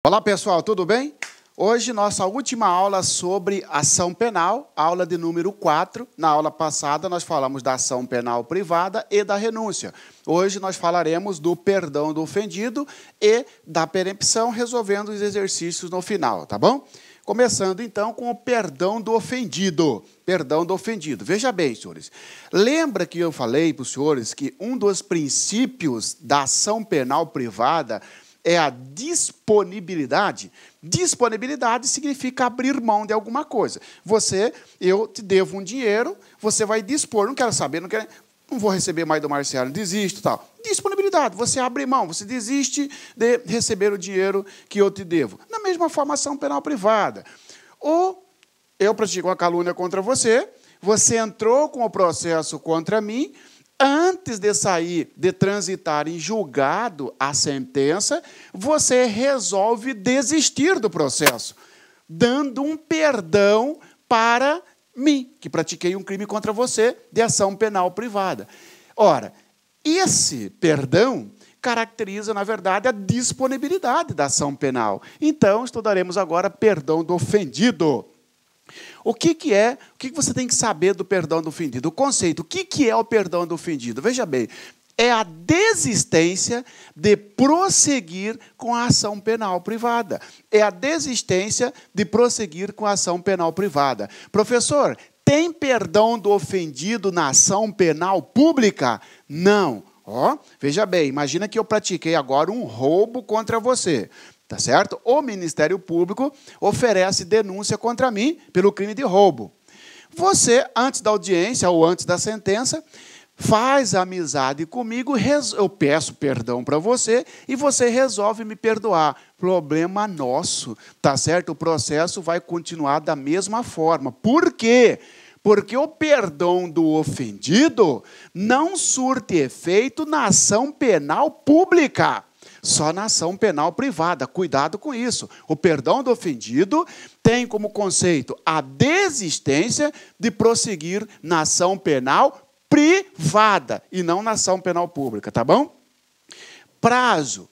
Olá pessoal, tudo bem? Hoje nossa última aula sobre ação penal, aula de número 4. Na aula passada nós falamos da ação penal privada e da renúncia. Hoje nós falaremos do perdão do ofendido e da perempção, resolvendo os exercícios no final, tá bom? Começando então com o perdão do ofendido. Perdão do ofendido. Veja bem, senhores, lembra que eu falei para os senhores que um dos princípios da ação penal privada é a disponibilidade. Disponibilidade significa abrir mão de alguma coisa. Eu te devo um dinheiro, você vai dispor, não quero saber, não vou receber mais do Marciano, desisto, tal. Disponibilidade, você abre mão, você desiste de receber o dinheiro que eu te devo. Da mesma forma, ação penal privada. Ou eu pratico uma calúnia contra você, você entrou com o processo contra mim, antes de sair, de transitar em julgado a sentença, você resolve desistir do processo, dando um perdão para mim, que pratiquei um crime contra você de ação penal privada. Ora, esse perdão caracteriza, na verdade, a disponibilidade da ação penal. Então, estudaremos agora perdão do ofendido. O que você tem que saber do perdão do ofendido? O conceito, o que é o perdão do ofendido? Veja bem, é a desistência de prosseguir com a ação penal privada. É a desistência de prosseguir com a ação penal privada. Professor, tem perdão do ofendido na ação penal pública? Não. Veja bem, imagina que eu pratiquei agora um roubo contra você. Tá certo? O Ministério Público oferece denúncia contra mim pelo crime de roubo. Você, antes da audiência ou antes da sentença, faz amizade comigo, eu peço perdão para você e você resolve me perdoar. Problema nosso, tá certo? O processo vai continuar da mesma forma. Por quê? Porque o perdão do ofendido não surte efeito na ação penal pública. Só na ação penal privada. Cuidado com isso. O perdão do ofendido tem como conceito a desistência de prosseguir na ação penal privada e não na ação penal pública, tá bom? Prazo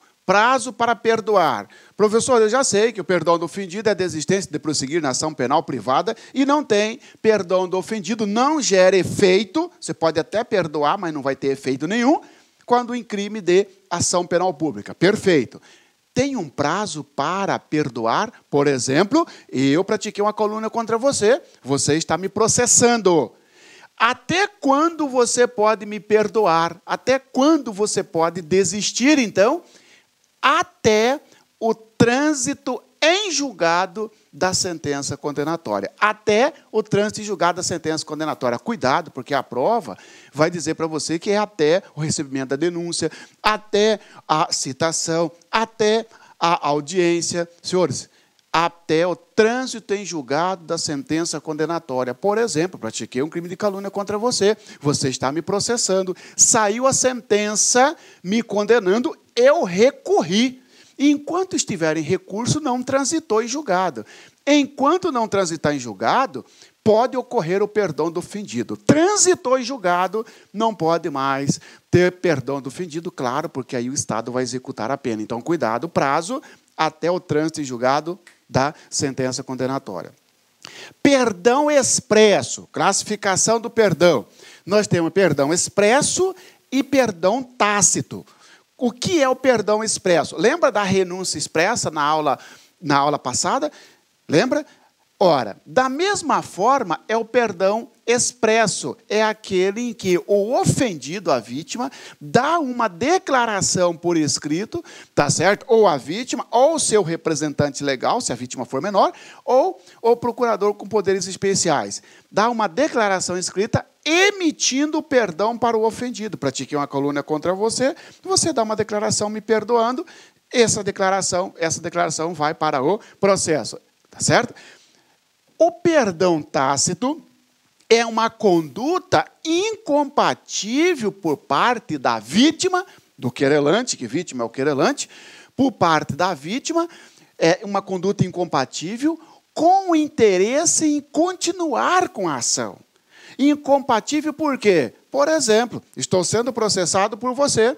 para perdoar. Professor, eu já sei que o perdão do ofendido é a desistência de prosseguir na ação penal privada e não tem perdão do ofendido, não gera efeito. Você pode até perdoar, mas não vai ter efeito nenhum quando em crime de ação penal pública. Perfeito. Tem um prazo para perdoar? Por exemplo, eu pratiquei uma calúnia contra você, você está me processando. Até quando você pode me perdoar? Até quando você pode desistir, então? Até o trânsito em julgado da sentença condenatória. Até o trânsito em julgado da sentença condenatória. Cuidado, porque a prova vai dizer para você que é até o recebimento da denúncia, até a citação, até a audiência. Senhores, até o trânsito em julgado da sentença condenatória. Por exemplo, pratiquei um crime de calúnia contra você, você está me processando, saiu a sentença me condenando, eu recorri. Enquanto estiver em recurso, não transitou em julgado. Enquanto não transitar em julgado, pode ocorrer o perdão do ofendido. Transitou em julgado, não pode mais ter perdão do ofendido, claro, porque aí o Estado vai executar a pena. Então, cuidado, prazo até o trânsito em julgado da sentença condenatória. Perdão expresso, classificação do perdão. Nós temos perdão expresso e perdão tácito. O que é o perdão expresso? Lembra da renúncia expressa na aula passada? Lembra? Ora, da mesma forma é o perdão expresso. É aquele em que o ofendido, a vítima, dá uma declaração por escrito, tá certo? Ou a vítima, ou o seu representante legal, se a vítima for menor, ou o procurador com poderes especiais. Dá uma declaração escrita emitindo perdão para o ofendido. Pratiquei uma calúnia contra você, você dá uma declaração me perdoando, essa declaração vai para o processo, tá certo? O perdão tácito é uma conduta incompatível por parte da vítima, do querelante, que vítima é o querelante, por parte da vítima, é uma conduta incompatível com o interesse em continuar com a ação. Incompatível por quê? Por exemplo, estou sendo processado por você.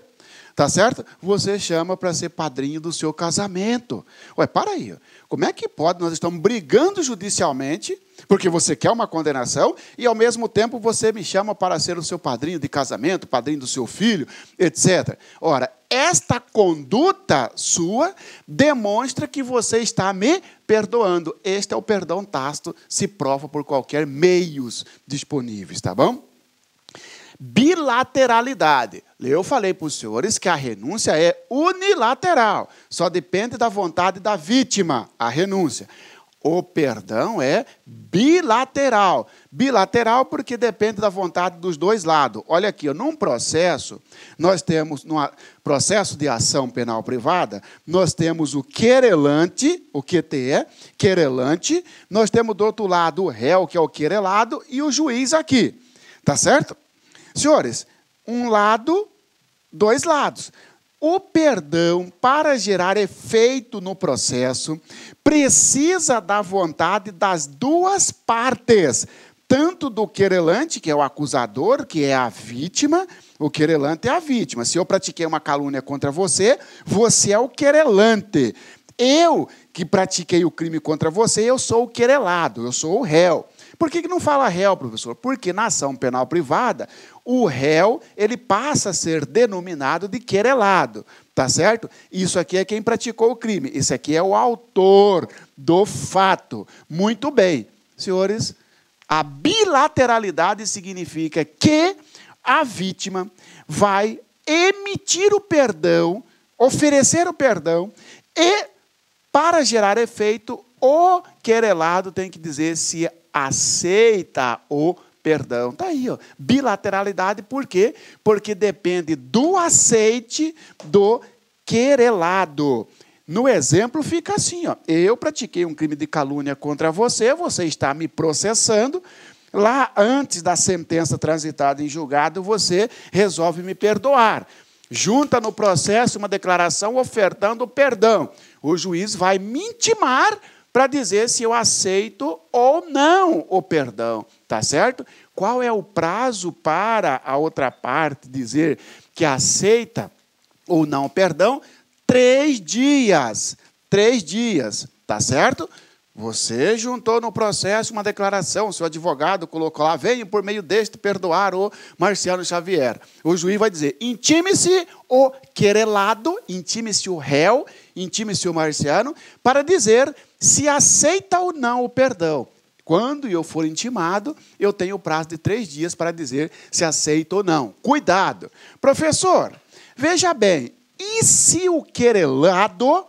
tá certo? Você chama para ser padrinho do seu casamento. Ué, para aí. Como é que pode? Nós estamos brigando judicialmente, porque você quer uma condenação, e, ao mesmo tempo, você me chama para ser o seu padrinho de casamento, padrinho do seu filho, etc. Ora, esta conduta sua demonstra que você está me perdoando. Este é o perdão tácito, se prova por qualquer meios disponíveis, tá bom? Bilateralidade. Eu falei para os senhores que a renúncia é unilateral. Só depende da vontade da vítima, a renúncia. O perdão é bilateral. Bilateral porque depende da vontade dos dois lados. Olha aqui, num processo, nós temos, num processo de ação penal privada, nós temos o querelante, o QTE, querelante, nós temos do outro lado o réu, que é o querelado, e o juiz aqui. Tá certo? Senhores, um lado, dois lados. O perdão, para gerar efeito no processo, precisa da vontade das duas partes, tanto do querelante, que é o acusador, que é a vítima. O querelante é a vítima. Se eu pratiquei uma calúnia contra você, você é o querelante. Eu, que pratiquei o crime contra você, eu sou o querelado, eu sou o réu. Por que não fala réu, professor? Porque na ação penal privada, o réu ele passa a ser denominado de querelado, tá certo? Isso aqui é quem praticou o crime, isso aqui é o autor do fato. Muito bem, senhores, a bilateralidade significa que a vítima vai emitir o perdão, oferecer o perdão e, para gerar efeito, o querelado tem que dizer se aceita o perdão. Está aí, ó. Bilateralidade, por quê? Porque depende do aceite do querelado. No exemplo fica assim, ó. Eu pratiquei um crime de calúnia contra você, você está me processando. Lá, antes da sentença transitada em julgado, você resolve me perdoar. Junta no processo uma declaração ofertando perdão. O juiz vai me intimar para dizer se eu aceito ou não o perdão, tá certo? Qual é o prazo para a outra parte dizer que aceita ou não o perdão? 3 dias. 3 dias, tá certo? Você juntou no processo uma declaração, o seu advogado colocou lá, venho por meio deste perdoar o Marciano Xavier. O juiz vai dizer, intime-se o querelado, intime-se o réu, intime-se o Marciano, para dizer se aceita ou não o perdão. Quando eu for intimado, eu tenho o prazo de 3 dias para dizer se aceita ou não. Cuidado. Professor, veja bem, e se o querelado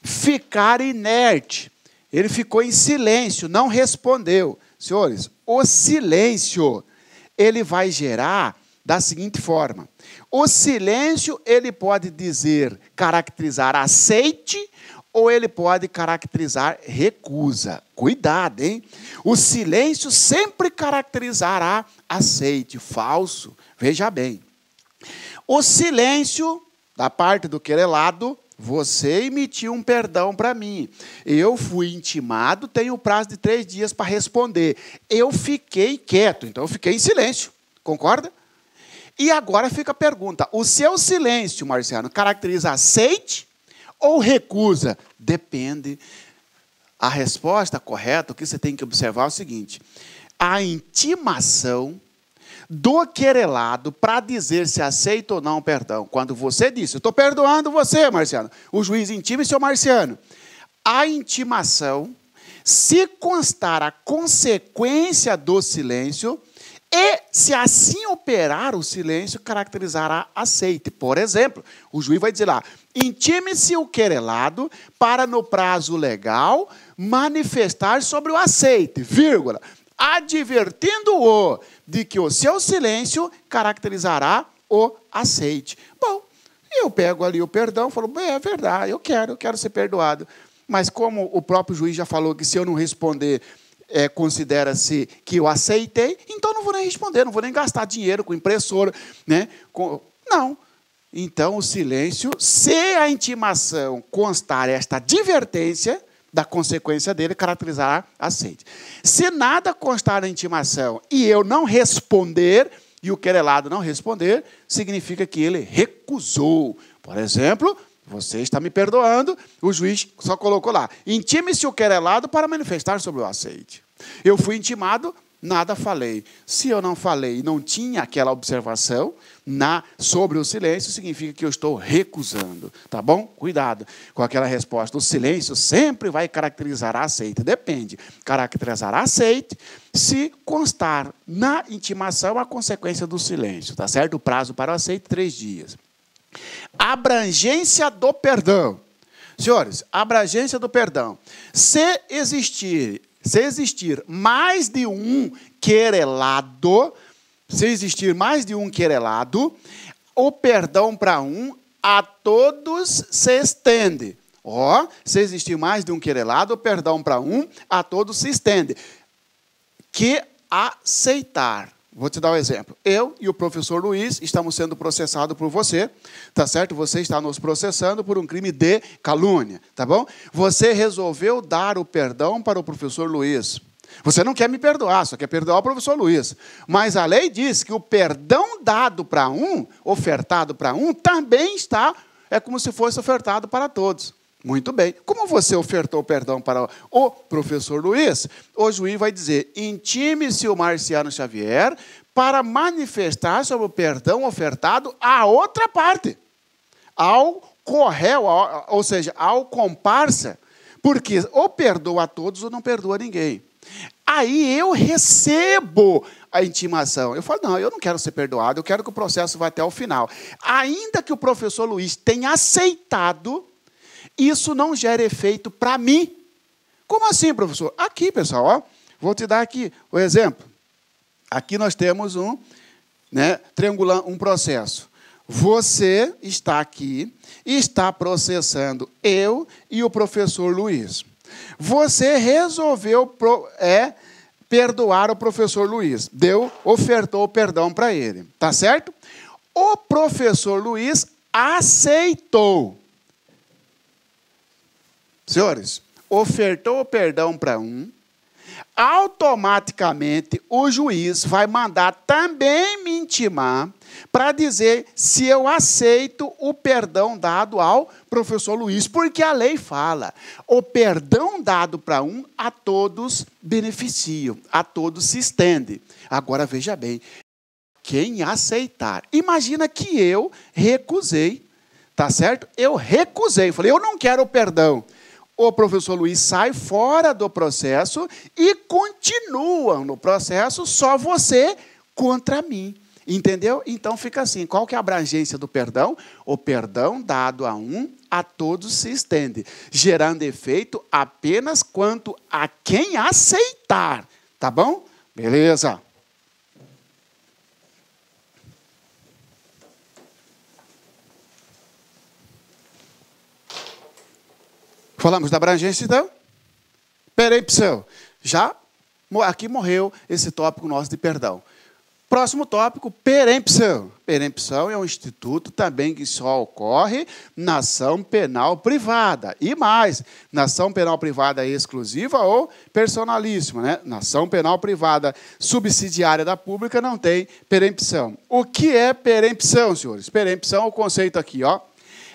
ficar inerte? Ele ficou em silêncio, não respondeu. Senhores, o silêncio, ele vai gerar da seguinte forma. O silêncio, ele pode dizer, caracterizar aceite, ou ele pode caracterizar recusa. Cuidado, hein? O silêncio sempre caracterizará aceite, falso. Veja bem. O silêncio, da parte do querelado, você emitiu um perdão para mim. Eu fui intimado, tenho o prazo de 3 dias para responder. Eu fiquei quieto, então eu fiquei em silêncio. Concorda? E agora fica a pergunta. O seu silêncio, Marciano, caracteriza aceite ou recusa? Depende. A resposta correta, o que você tem que observar é o seguinte. A intimação do querelado para dizer se aceita ou não o perdão. Quando você disse, eu estou perdoando você, Marciano. O juiz intima e seu Marciano. A intimação, se constar a consequência do silêncio, e se assim operar o silêncio, caracterizará aceite. Por exemplo, o juiz vai dizer lá, intime-se o querelado para, no prazo legal, manifestar sobre o aceite, vírgula, advertindo-o de que o seu silêncio caracterizará o aceite. Bom, eu pego ali o perdão, falo, é verdade, eu quero ser perdoado. Mas como o próprio juiz já falou que se eu não responder, considera-se que eu aceitei, então não vou nem responder, não vou nem gastar dinheiro com impressora, né? Não. Então, o silêncio, se a intimação constar esta advertência da consequência dele, caracterizará aceite. Se nada constar na intimação e eu não responder, e o querelado não responder, significa que ele recusou. Por exemplo, você está me perdoando, o juiz só colocou lá, intime-se o querelado para manifestar sobre o aceite. Eu fui intimado, nada falei. Se eu não falei e não tinha aquela observação sobre o silêncio, significa que eu estou recusando. Tá bom? Cuidado com aquela resposta. O silêncio sempre vai caracterizar a aceite. Depende. Caracterizará aceite se constar na intimação a consequência do silêncio. Tá certo? O prazo para o aceite, 3 dias. Abrangência do perdão. Senhores, abrangência do perdão. Se existir mais de um querelado, o perdão para um a todos se estende. Se existir mais de um querelado, o perdão para um a todos se estende. Que aceitar. Vou te dar um exemplo. Eu e o professor Luiz estamos sendo processados por você, tá certo? Você está nos processando por um crime de calúnia, tá bom? Você resolveu dar o perdão para o professor Luiz. Você não quer me perdoar, só quer perdoar o professor Luiz. Mas a lei diz que o perdão dado para um, ofertado para um, também é como se fosse ofertado para todos. Muito bem. Como você ofertou perdão para o professor Luiz, o juiz vai dizer, intime-se o Marciano Xavier para manifestar sobre o perdão ofertado à outra parte. Ao corréu, ou seja, ao comparsa, porque ou perdoa a todos ou não perdoa ninguém. Aí eu recebo a intimação. Eu falo, não, eu não quero ser perdoado, eu quero que o processo vá até o final. Ainda que o professor Luiz tenha aceitado, isso não gera efeito para mim. Como assim, professor? Aqui, pessoal, vou te dar aqui o exemplo. Aqui nós temos um processo. Você está aqui e está processando eu e o professor Luiz. Você resolveu perdoar o professor Luiz. Ofertou perdão para ele. Tá certo? O professor Luiz aceitou. Senhores, ofertou o perdão para um, automaticamente o juiz vai mandar também me intimar para dizer se eu aceito o perdão dado ao professor Luiz, porque a lei fala, o perdão dado para um, a todos beneficia, a todos se estende. Agora, veja bem, quem aceitar, imagina que eu recusei, tá certo? Eu recusei, falei, eu não quero o perdão. O professor Luiz sai fora do processo e continua no processo só você contra mim. Entendeu? Então fica assim, qual que é a abrangência do perdão? O perdão dado a um, a todos se estende, gerando efeito apenas quanto a quem aceitar. Tá bom? Beleza. Falamos da abrangência, então? Perempção. Aqui morreu esse tópico nosso de perdão. Próximo tópico, perempção. Perempção é um instituto também que só ocorre na ação penal privada. E mais, na ação penal privada exclusiva ou personalíssima, né? Na ação penal privada subsidiária da pública não tem perempção. O que é perempção, senhores? Perempção é o conceito aqui, ó.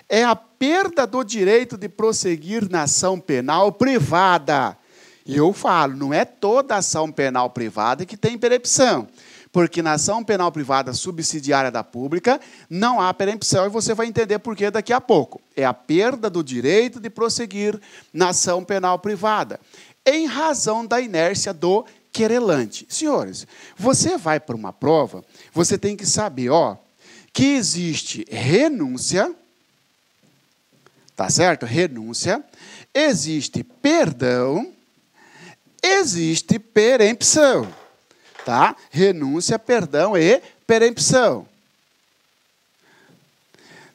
É a perda do direito de prosseguir na ação penal privada. E eu falo, não é toda ação penal privada que tem perempção. Porque na ação penal privada subsidiária da pública não há perempção, e você vai entender por que daqui a pouco. É a perda do direito de prosseguir na ação penal privada, em razão da inércia do querelante. Senhores, você vai para uma prova, você tem que saber, que existe renúncia, tá certo? Renúncia, existe perdão, existe perempção. Tá? Renúncia, perdão e perempção.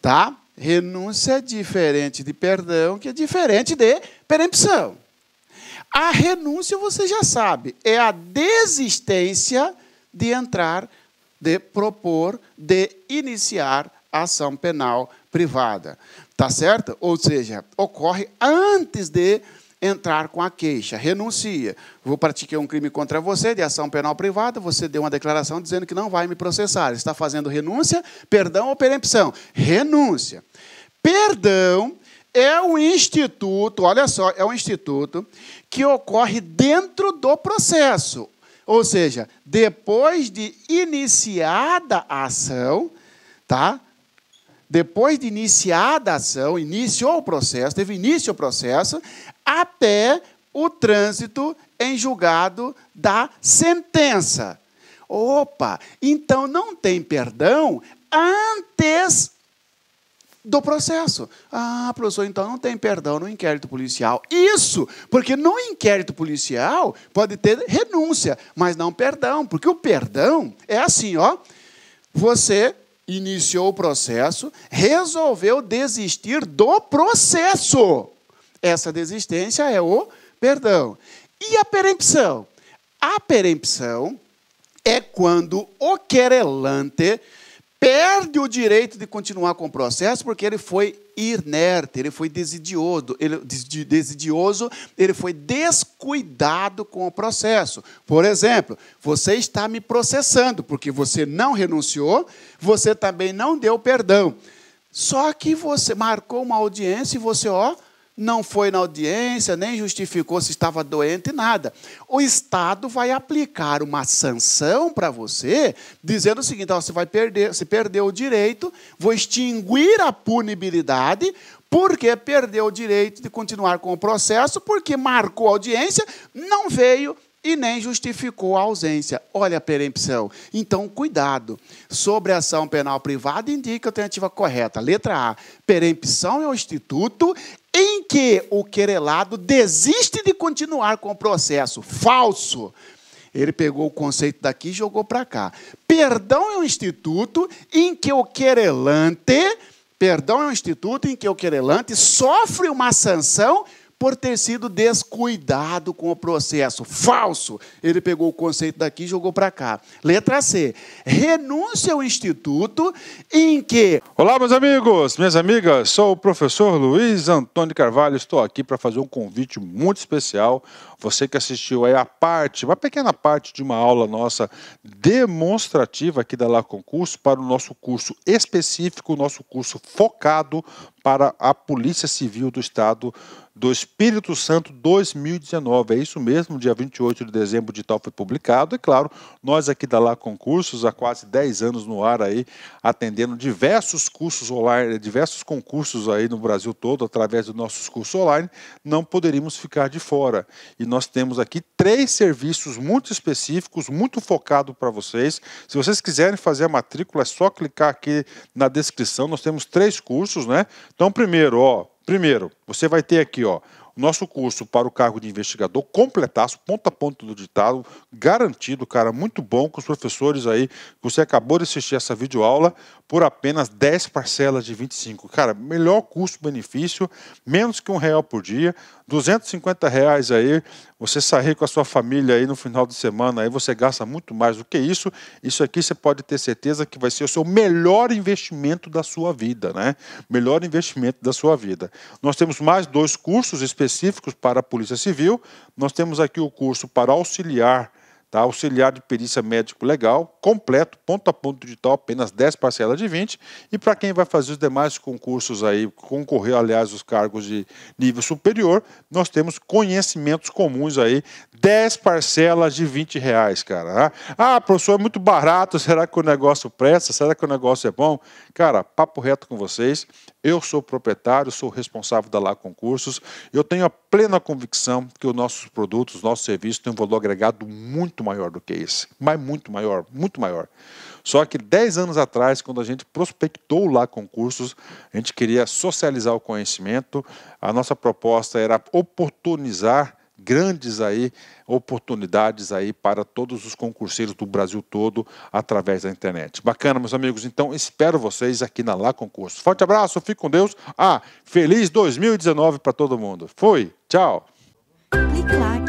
Tá? Renúncia é diferente de perdão, que é diferente de perempção. A renúncia, você já sabe, é a desistência de entrar, de propor, de iniciar a ação penal privada. Tá certo? Ou seja, ocorre antes de entrar com a queixa, renuncia. Vou praticar um crime contra você, de ação penal privada, você deu uma declaração dizendo que não vai me processar. Está fazendo renúncia, perdão ou perempção? Renúncia. Perdão é um instituto, olha só, é um instituto que ocorre dentro do processo. Ou seja, depois de iniciada a ação, tá? Depois de iniciada a ação, iniciou o processo, teve início o processo, até o trânsito em julgado da sentença. Opa, então não tem perdão antes do processo. Ah, professor, então não tem perdão no inquérito policial. Isso, porque no inquérito policial pode ter renúncia, mas não perdão, porque o perdão é assim, ó, você iniciou o processo, resolveu desistir do processo. Essa desistência é o perdão. E a perempção? A perempção é quando o querelante perde o direito de continuar com o processo porque ele foi inerte, ele foi desidioso, ele foi descuidado com o processo. Por exemplo, você está me processando porque você não renunciou, você também não deu perdão. Só que você marcou uma audiência e você, não foi na audiência, nem justificou se estava doente, nada. O Estado vai aplicar uma sanção para você, dizendo o seguinte, você perdeu o direito, vou extinguir a punibilidade, porque perdeu o direito de continuar com o processo, porque marcou a audiência, não veio e nem justificou a ausência. Olha a perempção. Então, cuidado. Sobre a ação penal privada, indica a alternativa correta. Letra A. Perempção é o instituto em que o querelado desiste de continuar com o processo. Falso. Ele pegou o conceito daqui e jogou para cá. Perdão é um instituto em que o querelante sofre uma sanção por ter sido descuidado com o processo. Falso. Ele pegou o conceito daqui e jogou para cá. Letra C. Renúncia ao instituto em que... Olá, meus amigos, minhas amigas. Sou o professor Luiz Antônio Carvalho. Estou aqui para fazer um convite muito especial. Você que assistiu aí uma pequena parte de uma aula nossa demonstrativa aqui da Lá Concurso para o nosso curso específico, o nosso curso focado para a Polícia Civil do Estado do Espírito Santo 2019. É isso mesmo, dia 28 de dezembro de tal foi publicado. E claro, nós aqui da Lá Concursos, há quase 10 anos no ar aí, atendendo diversos cursos online, diversos concursos aí no Brasil todo, através dos nossos cursos online, não poderíamos ficar de fora. E nós temos aqui 3 serviços muito específicos, muito focados para vocês. Se vocês quiserem fazer a matrícula, é só clicar aqui na descrição. Nós temos 3 cursos, né? Então, primeiro, você vai ter aqui, o nosso curso para o cargo de investigador, completaço, ponto a ponto do ditado, garantido, cara, muito bom, com os professores aí, você acabou de assistir essa videoaula, por apenas 10 parcelas de 25. Cara, melhor custo-benefício, menos que R$1 por dia, R$250 aí, você sair com a sua família aí no final de semana, aí você gasta muito mais do que isso. Isso aqui você pode ter certeza que vai ser o seu melhor investimento da sua vida, né? Melhor investimento da sua vida. Nós temos mais 2 cursos específicos para a Polícia Civil. Nós temos aqui o curso para auxiliar, tá? Auxiliar de perícia médico legal, completo, ponto a ponto digital, apenas 10 parcelas de 20. E para quem vai fazer os demais concursos aí, concorrer, aliás, os cargos de nível superior, nós temos conhecimentos comuns aí, 10 parcelas de R$20, cara. Ah, professor, é muito barato, será que o negócio presta? Será que o negócio é bom? Cara, papo reto com vocês, eu sou proprietário, sou responsável da Lá Concursos, eu tenho a plena convicção que os nossos produtos, os nossos serviços têm um valor agregado muito maior do que esse, mas muito maior, muito maior. Só que 10 anos atrás, quando a gente prospectou Lá Concursos, a gente queria socializar o conhecimento, a nossa proposta era oportunizar grandes aí oportunidades aí para todos os concurseiros do Brasil todo através da internet. Bacana, meus amigos. Então, espero vocês aqui na Lá Concursos. Forte abraço, fique com Deus. Feliz 2019 para todo mundo. Fui, tchau. Clique lá.